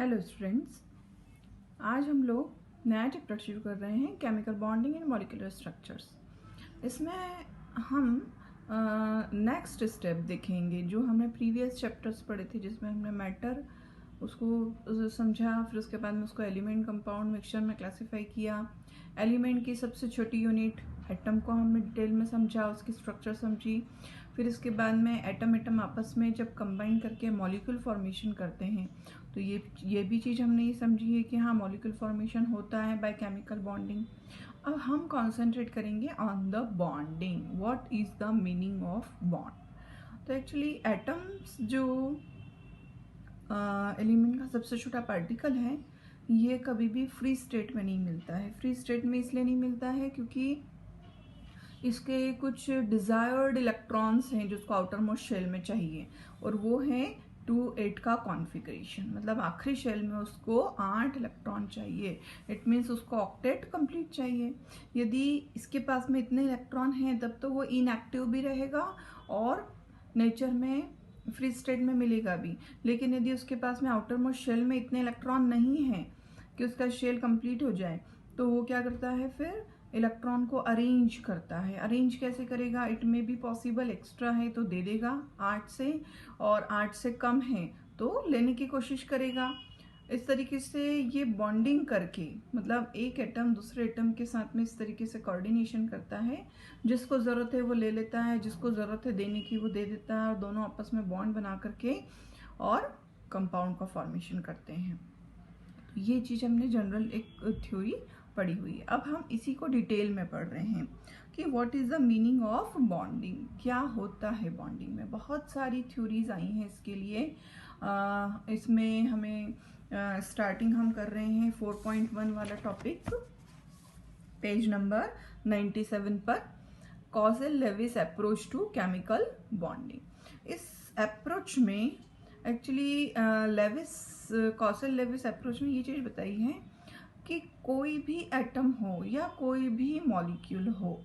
Hello students, आज हम लोग नया चैप्टर शुरू कर रहे हैं chemical bonding and molecular structures. इसमें हम नेक्स्ट स्टेप देखेंगे जो हमने प्रीवियस चैप्टर्स पढ़े थे, जिसमें हमने मैटर उसको समझा, फिर उसके बाद में उसको एलिमेंट, कंपाउंड, मिक्सचर में क्लासिफाई किया। एलिमेंट की सबसे छोटी यूनिट एटम को हमने डिटेल में समझा, उसकी स्ट्रक्चर समझी। फिर इसके बाद में एटम आपस में जब कंबाइन करके मॉलिक्यूल फॉर्मेशन करते हैं तो ये भी चीज़ हमने ये समझी है कि हाँ, मॉलिक्यूल फॉर्मेशन होता है बाय केमिकल बॉन्डिंग। अब हम कॉन्सेंट्रेट करेंगे on the bonding. What is the meaning of bond? तो एक्चुअली एटम्स जो एलिमेंट का सबसे छोटा पार्टिकल है, ये कभी भी फ्री स्टेट में नहीं मिलता है। फ्री स्टेट में इसलिए नहीं मिलता है क्योंकि इसके कुछ डिज़ायर्ड इलेक्ट्रॉन्स हैं जो उसको आउटर मोस्ट शेल में चाहिए, और वो है 2-8 का कॉन्फ़िगरेशन। मतलब आखिरी शेल में उसको 8 इलेक्ट्रॉन चाहिए। इट मीन्स उसको ऑक्टेट कंप्लीट चाहिए। यदि इसके पास में इतने इलेक्ट्रॉन हैं तब तो वो इनएक्टिव भी रहेगा और नेचर में फ्री स्टेट में मिलेगा भी। लेकिन यदि उसके पास में आउटर मोस्ट शेल में इतने इलेक्ट्रॉन नहीं हैं कि उसका शेल कंप्लीट हो जाए, तो वो क्या करता है, फिर इलेक्ट्रॉन को अरेंज करता है। अरेंज कैसे करेगा? इट में भी पॉसिबल, एक्स्ट्रा है तो दे देगा 8 से, और 8 से कम है तो लेने की कोशिश करेगा। इस तरीके से ये बॉन्डिंग करके, मतलब एक एटम दूसरे एटम के साथ में इस तरीके से कोऑर्डिनेशन करता है। जिसको ज़रूरत है वो ले लेता है, जिसको ज़रूरत है देने की वो दे देता है, और दोनों आपस में बॉन्ड बना करके और कंपाउंड का फॉर्मेशन करते हैं। तो ये चीज़ हमने जनरल एक थ्योरी पढ़ी हुई है। अब हम इसी को डिटेल में पढ़ रहे हैं कि what is the meaning of bonding, क्या होता है बॉन्डिंग में। बहुत सारी थ्योरीज आई हैं इसके लिए। इसमें हमें स्टार्टिंग हम कर रहे हैं 4.1 वाला टॉपिक, पेज नंबर 97 पर, Kossel Lewis approach to chemical bonding. इस अप्रोच में एक्चुअली कॉजल लेविस अप्रोच में ये चीज़ बताई है कि कोई भी एटम हो या कोई भी मॉलिक्यूल हो,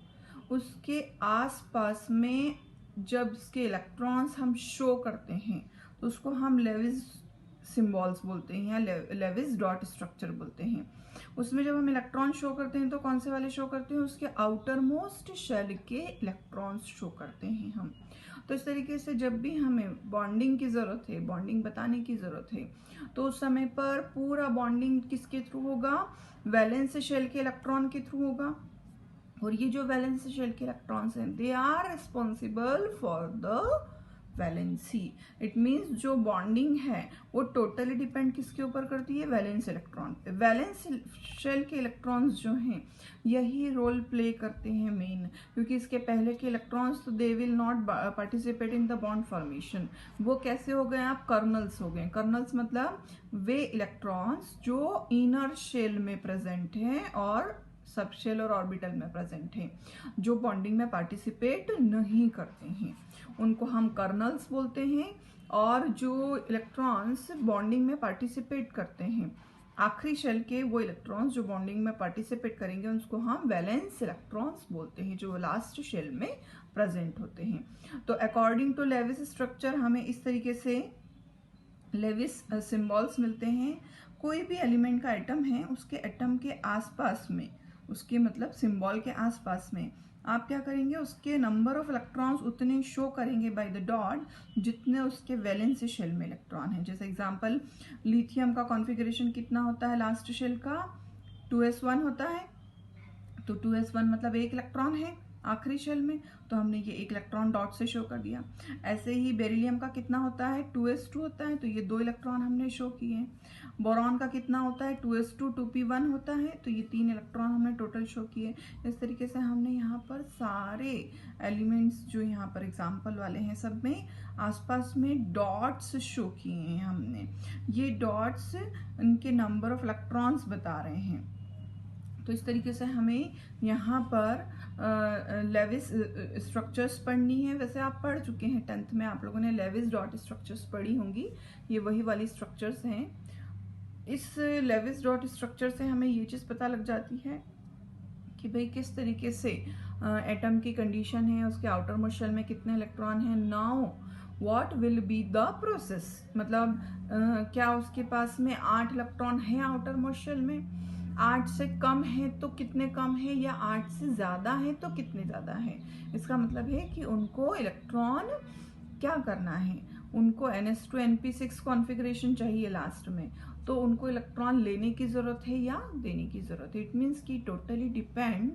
उसके आसपास में जब उसके इलेक्ट्रॉन्स हम शो करते हैं तो उसको हम लेविस सिंबल्स बोलते हैं या लेविस डॉट स्ट्रक्चर बोलते हैं। उसमें जब हम इलेक्ट्रॉन शो करते हैं तो कौन से वाले शो करते हैं? उसके आउटर मोस्ट शेल के इलेक्ट्रॉन्स शो करते हैं हम। तो इस तरीके से जब भी हमें बॉन्डिंग की ज़रूरत है, बॉन्डिंग बताने की ज़रूरत है, तो उस समय पर पूरा बॉन्डिंग किसके थ्रू होगा? वैलेंस शेल के इलेक्ट्रॉन के थ्रू होगा। और ये जो वैलेंस शेल के इलेक्ट्रॉन्स हैं, they are responsible for the valency. It means जो बॉन्डिंग है वो टोटली डिपेंड किसके ऊपर करती है? वैलेंस इलेक्ट्रॉन पे। वैलेंस शेल के इलेक्ट्रॉन्स जो हैं यही रोल प्ले करते हैं मेन, क्योंकि इसके पहले के इलेक्ट्रॉन्स तो they will not participate in the bond formation. वो कैसे हो गए? आप कर्नल्स हो गए। कर्नल्स मतलब वे इलेक्ट्रॉन्स जो इनर शेल में प्रेजेंट हैं और सब शेल और ऑर्बिटल में प्रेजेंट हैं, जो बॉन्डिंग में पार्टिसिपेट नहीं करते हैं, उनको हम कर्नल्स बोलते हैं। और जो इलेक्ट्रॉन्स बॉन्डिंग में पार्टिसिपेट करते हैं, आखिरी शेल के वो इलेक्ट्रॉन्स जो बॉन्डिंग में पार्टिसिपेट करेंगे, उसको हम वैलेंस इलेक्ट्रॉन्स बोलते हैं, जो लास्ट शेल में प्रेजेंट होते हैं। तो अकॉर्डिंग टू लेविस स्ट्रक्चर हमें इस तरीके से लेविस सिंबल्स मिलते हैं। कोई भी एलिमेंट का एटम है, उसके एटम के आसपास में, उसके मतलब सिंबल के आसपास में आप क्या करेंगे? उसके नंबर ऑफ इलेक्ट्रॉन्स उतने शो करेंगे बाय द डॉट जितने उसके वैलेंस शेल में इलेक्ट्रॉन है। जैसे एग्जांपल, लिथियम का कॉन्फ़िगरेशन कितना होता है? लास्ट शेल का 2s1 होता है। तो 2s1 मतलब एक इलेक्ट्रॉन है आखिरी शेल में, तो हमने ये एक इलेक्ट्रॉन डॉट से शो कर दिया। ऐसे ही बेरिलियम का कितना होता है? 2s2 होता है, तो ये 2 इलेक्ट्रॉन हमने शो किए। बोरॉन का कितना होता है? 2s2 2p1 होता है, तो ये 3 इलेक्ट्रॉन हमने टोटल शो किए। इस तरीके से हमने यहाँ पर सारे एलिमेंट्स जो यहाँ पर एग्जाम्पल वाले हैं, सब में आसपास में डॉट्स शो किए हैं हमने। ये डॉट्स इनके नंबर ऑफ इलेक्ट्रॉन्स बता रहे हैं। तो इस तरीके से हमें यहाँ पर लेविस स्ट्रक्चर्स पढ़नी है। वैसे आप पढ़ चुके हैं 10th में, आप लोगों ने लेविस डॉट स्ट्रक्चर्स पढ़ी होंगी। ये वही वाली स्ट्रक्चर्स हैं। इस लेविस डॉट स्ट्रक्चर से हमें ये चीज़ पता लग जाती है कि भाई किस तरीके से एटम की कंडीशन है, उसके आउटर मोस्ट शेल में कितने इलेक्ट्रॉन हैं। Now what will be the process, मतलब क्या उसके पास में 8 इलेक्ट्रॉन है आउटर मोस्ट शेल में, 8 से कम है तो कितने कम है, या 8 से ज्यादा है तो कितने ज्यादा है। इसका मतलब है कि उनको इलेक्ट्रॉन क्या करना है, उनको NS2 NP6 कॉन्फ़िगरेशन चाहिए लास्ट में, तो उनको इलेक्ट्रॉन लेने की जरूरत है या देने की जरूरत है। इट मीन्स कि टोटली डिपेंड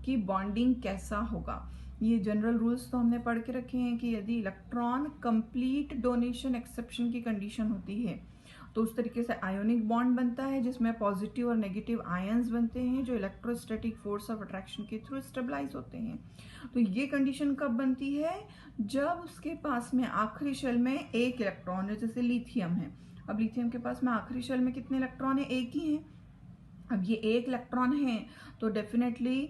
कि बॉन्डिंग कैसा होगा। ये जनरल रूल्स तो हमने पढ़ के रखे हैं कि यदि इलेक्ट्रॉन कंप्लीट डोनेशन एक्सेप्शन की कंडीशन होती है तो उस तरीके से आयोनिक बॉन्ड बनता है जिसमें पॉजिटिव और नेगेटिव आयंस बनते हैं जो इलेक्ट्रोस्टैटिक फोर्स ऑफ अट्रैक्शन के थ्रू स्टेबलाइज होते हैं। तो ये कंडीशन कब बनती है, जब उसके पास में आखिरी शेल में एक इलेक्ट्रॉन है, जैसे लिथियम है। अब लिथियम के पास में आखिरी शेल में कितने इलेक्ट्रॉन है, एक ही है। अब ये एक इलेक्ट्रॉन है तो डेफिनेटली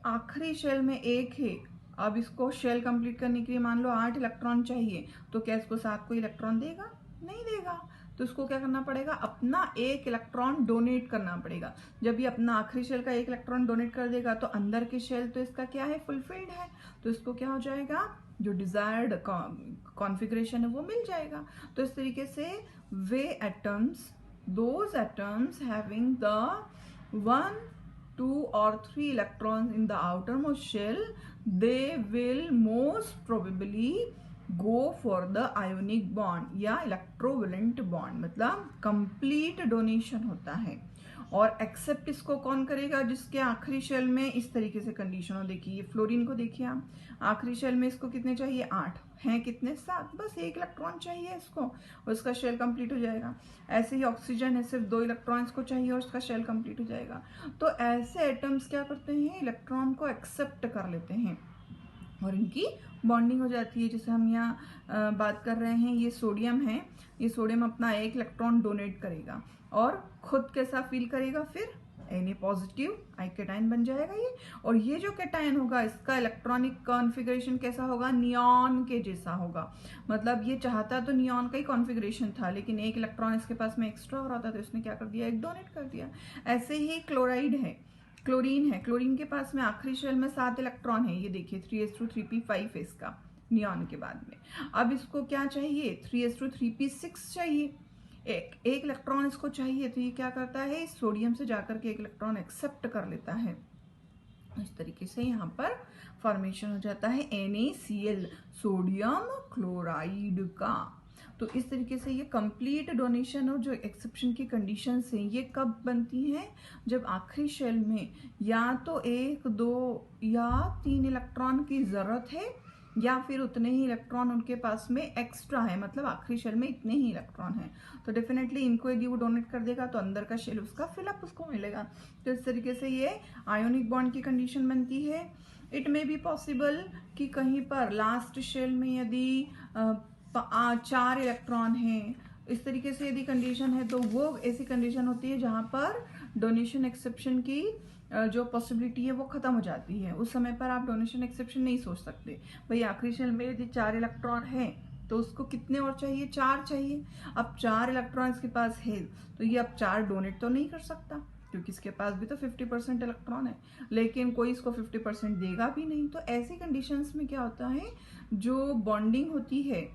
आखिरी शेल में एक है। अब इसको शेल कंप्लीट करने के लिए मान लो 8 इलेक्ट्रॉन चाहिए, तो क्या इसको 7 को इलेक्ट्रॉन देगा, नहीं देगा। तो इसको क्या करना पड़ेगा, अपना एक इलेक्ट्रॉन डोनेट करना पड़ेगा। जब ये अपना आखिरी शेल का एक इलेक्ट्रॉन डोनेट कर देगा तो अंदर के शेल तो इसका क्या है, फुलफिल्ड है, तो इसको क्या हो जाएगा, जो डिजायर्ड कॉन्फ़िगरेशन है वो मिल जाएगा। तो इस तरीके से वे atoms, those atoms having the 1, 2 or 3 electrons in the outermost shell, they will most probably go for the ionic bond या electrovalent bond, मतलब complete donation होता है। और एक्सेप्ट इसको कौन करेगा, जिसके आखिरी शेल में इस तरीके से कंडीशन हो। देखिए ये फ्लोरीन को देखिए आप, आखिरी शेल में इसको कितने चाहिए, 8 हैं, कितने 7, बस एक इलेक्ट्रॉन चाहिए इसको और उसका शेल कंप्लीट हो जाएगा। ऐसे ही ऑक्सीजन है, सिर्फ 2 इलेक्ट्रॉन्स को चाहिए और उसका शेल कंप्लीट हो जाएगा। तो ऐसे एटम्स क्या करते हैं, इलेक्ट्रॉन को एक्सेप्ट कर लेते हैं और इनकी बॉन्डिंग हो जाती है। जैसे हम यहाँ बात कर रहे हैं, ये सोडियम है, ये सोडियम अपना एक इलेक्ट्रॉन डोनेट करेगा और खुद कैसा फील करेगा, फिर Na पॉजिटिव आई कैटायन बन जाएगा ये। और ये जो कैटायन होगा इसका इलेक्ट्रॉनिक कॉन्फ़िगरेशन कैसा होगा, नियॉन के जैसा होगा। मतलब ये चाहता तो नियॉन का ही कॉन्फ़िगरेशन था, लेकिन एक इलेक्ट्रॉन इसके पास में एक्स्ट्रा हो रहा था तो इसने क्या कर दिया, एक डोनेट कर दिया। ऐसे ही क्लोराइड है, क्लोरीन है, क्लोरीन के पास में आखिरी शेल में 7 इलेक्ट्रॉन है, ये देखिए 3s2 3p5 है इसका नियॉन के बाद में। अब इसको क्या चाहिए, 3s2 3p6 चाहिए, एक इलेक्ट्रॉन इसको चाहिए। तो ये क्या करता है, इस सोडियम से जाकर के एक इलेक्ट्रॉन एक्सेप्ट कर लेता है। इस तरीके से यहाँ पर फॉर्मेशन हो जाता है NaCl, सोडियम क्लोराइड का। तो इस तरीके से ये कंप्लीट डोनेशन और जो एक्सेप्शन की कंडीशंस हैं ये कब बनती हैं, जब आखिरी शेल में या तो 1, 2 या 3 इलेक्ट्रॉन की जरूरत है या फिर उतने ही इलेक्ट्रॉन उनके पास में एक्स्ट्रा है, मतलब आखिरी शेल में इतने ही इलेक्ट्रॉन है। तो डेफिनेटली इनको यदि वो डोनेट कर देगा तो अंदर का शेल उसका फिलअप उसको मिलेगा। तो इस तरीके से ये आयोनिक बॉन्ड की कंडीशन बनती है। इट मे बी पॉसिबल कि कहीं पर लास्ट शेल में यदि 4 इलेक्ट्रॉन हैं, इस तरीके से यदि कंडीशन है तो वो ऐसी कंडीशन होती है जहां पर डोनेशन एक्सेप्शन की जो पॉसिबिलिटी है वो खत्म हो जाती है। उस समय पर आप डोनेशन एक्सेप्शन नहीं सोच सकते। भाई आखिरी शेल में यदि 4 इलेक्ट्रॉन है तो उसको कितने और चाहिए, 4 चाहिए। अब 4 इलेक्ट्रॉन इसके पास है तो ये अब 4 डोनेट तो नहीं कर सकता क्योंकि इसके पास भी तो 50% इलेक्ट्रॉन है, लेकिन कोई इसको 50% देगा भी नहीं। तो ऐसी कंडीशंस में क्या होता है, जो बॉन्डिंग होती है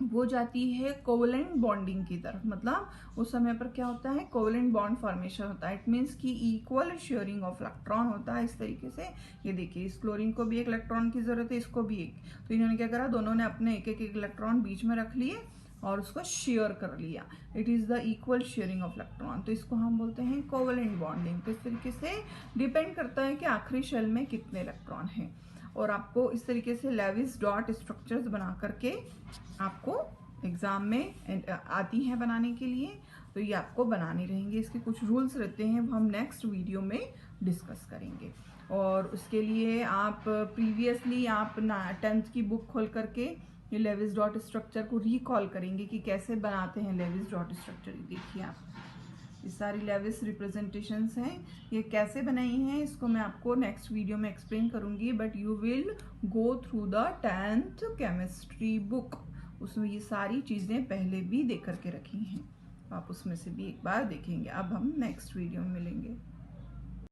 वो जाती है कोवेलेंट बॉन्डिंग की तरफ। मतलब उस समय पर क्या होता है, कोवेलेंट बॉन्ड फॉर्मेशन होता है। इट मीन्स कि इक्वल शेयरिंग ऑफ इलेक्ट्रॉन होता है। इस तरीके से ये देखिए इस क्लोरीन को भी एक इलेक्ट्रॉन की जरूरत है, इसको भी एक। तो इन्होंने क्या करा, दोनों ने अपने एक एक इलेक्ट्रॉन बीच में रख लिए और उसको शेयर कर लिया। It is the equal sharing of electron. तो इसको हम बोलते हैं कोवेलेंट बॉन्डिंग। तो इस तरीके से डिपेंड करता है कि आखिरी शेल में कितने इलेक्ट्रॉन हैं। और आपको इस तरीके से लेविस डॉट स्ट्रक्चर्स बना करके आपको एग्जाम में आती हैं बनाने के लिए। तो ये आपको बनाने रहेंगे, इसके कुछ रूल्स रहते हैं, वो हम नेक्स्ट वीडियो में डिस्कस करेंगे। और उसके लिए आप प्रीवियसली आप 10th की बुक खोल करके ये लेविस डॉट स्ट्रक्चर को रिकॉल करेंगे कि कैसे बनाते हैं लेविस डॉट स्ट्रक्चर। देखिए आप ये सारी लेविस रिप्रेजेंटेशंस हैं, ये कैसे बनाई हैं इसको मैं आपको नेक्स्ट वीडियो में एक्सप्लेन करूंगी। But you will go through the 10th chemistry book, उसमें ये सारी चीज़ें पहले भी देख करके रखी हैं, आप उसमें से भी एक बार देखेंगे। अब हम नेक्स्ट वीडियो में मिलेंगे।